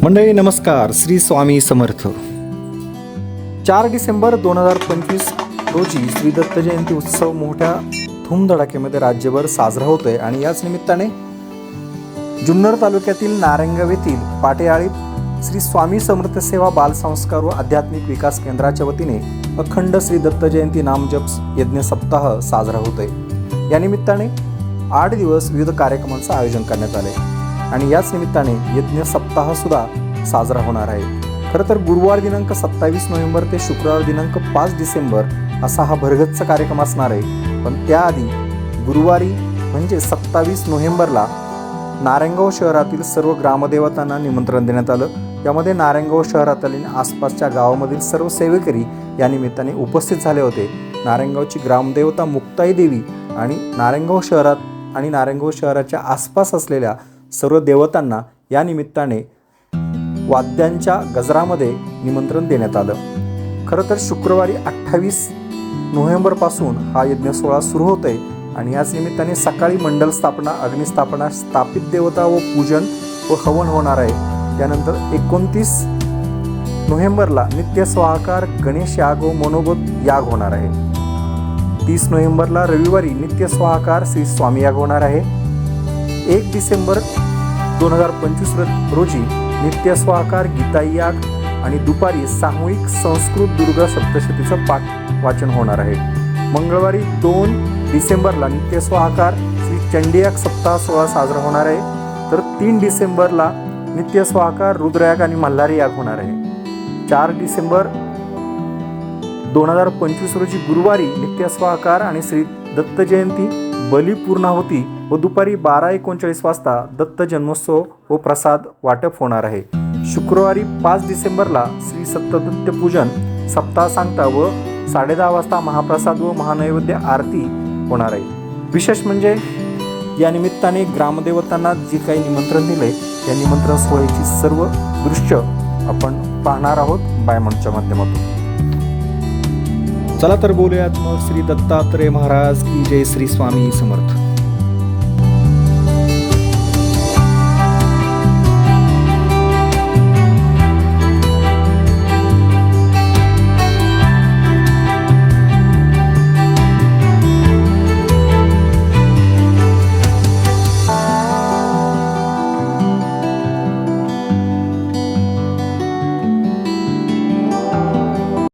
मंडळी नमस्कार. श्री स्वामी समर्थ. 4 डिसेंबर 2025 रोजी श्री दत्त जयंती उत्सव मोठ्या धूमधडाक्यामध्ये राज्यभर साजरा होतोय आणि याच निमित्ताने जुन्नर तालुक्यातील नारायणगाव येथील पाटेआळीत श्री स्वामी समर्थ सेवा बालसंस्कार व आध्यात्मिक विकास केंद्राच्या वतीने अखंड श्री दत्त जयंती नामजप यज्ञ सप्ताह साजरा होतोय. या निमित्ताने 8 दिवस विविध कार्यक्रमांचं आयोजन करण्यात आले आणि याच निमित्ताने यज्ञ सप्ताह सुद्धा साजरा होणार आहे. खरं तर गुरुवार दिनांक 27 नोव्हेंबर ते शुक्रवार दिनांक 5 डिसेंबर असा हा भरगच्च कार्यक्रम असणार आहे. पण त्याआधी गुरुवारी म्हणजे 27 नोव्हेंबरला नारायणगाव शहरातील सर्व ग्रामदेवतांना निमंत्रण देण्यात आलं. यामध्ये नारायणगाव शहरातील आसपासच्या गावामधील सर्व सेवेकरी या निमित्ताने उपस्थित झाले होते. नारायणगावची ग्रामदेवता मुक्ताई देवी आणि नारायणगाव शहरात आणि नारायणगाव शहराच्या आसपास असलेल्या सर्व देवतांना या निमित्ताने वाद्यांच्या गजरामध्ये निमंत्रण देण्यात आलं. खरं तर शुक्रवारी 28 नोव्हेंबरपासून हा यज्ञ सोहळा सुरू होतोय आणि याच निमित्ताने सकाळी मंडल स्थापना, अग्निस्थापना, स्थापित देवता व पूजन व हवन होणार आहे. त्यानंतर 29 नोव्हेंबरला नित्य स्वाहाकार, गणेश याग व मनोगत याग होणार आहे. 30 नोव्हेंबरला रविवारी नित्य स्वाहाकार श्री स्वामी याग होणार आहे. 1 डिसेंबर 2025 रोजी नित्य स्वाहाकार, गीता याग आणि दुपारी सामूहिक संस्कृत दुर्गा सप्तशतीचं पाठ वाचन होणार आहे. मंगळवारी 2 डिसेंबरला नित्य स्वाहाकार श्री चंडीयाग सप्ताह सोहळा साजरा होणार आहे. तर 3 डिसेंबरला नित्य स्वाहाकार, रुद्रयाग आणि मल्हारी याग होणार आहे. 4 डिसेंबर 2025 रोजी गुरुवारी नित्य स्वाहाकार आणि श्री दत्त जयंती बली पूर्णाहुती व दुपारी 12:39 वाजता दत्त जन्मोत्सव व प्रसाद वाटप होणार आहे. शुक्रवारी 5 डिसेंबरला श्री सप्तदत्त पूजन सप्ताह सांगता व 10:30 वाजता महाप्रसाद व महानैवेद्य आरती होणार आहे. विशेष म्हणजे या निमित्ताने ग्रामदेवतांना जे काही निमंत्रण दिले या निमंत्रण सोहळ्याची सर्व दृश्य आपण पाहणार आहोत बायमॉनच्या माध्यमातून. चला तर बोलूयात मग श्री दत्तात्रय महाराज की जय. श्री स्वामी समर्थ.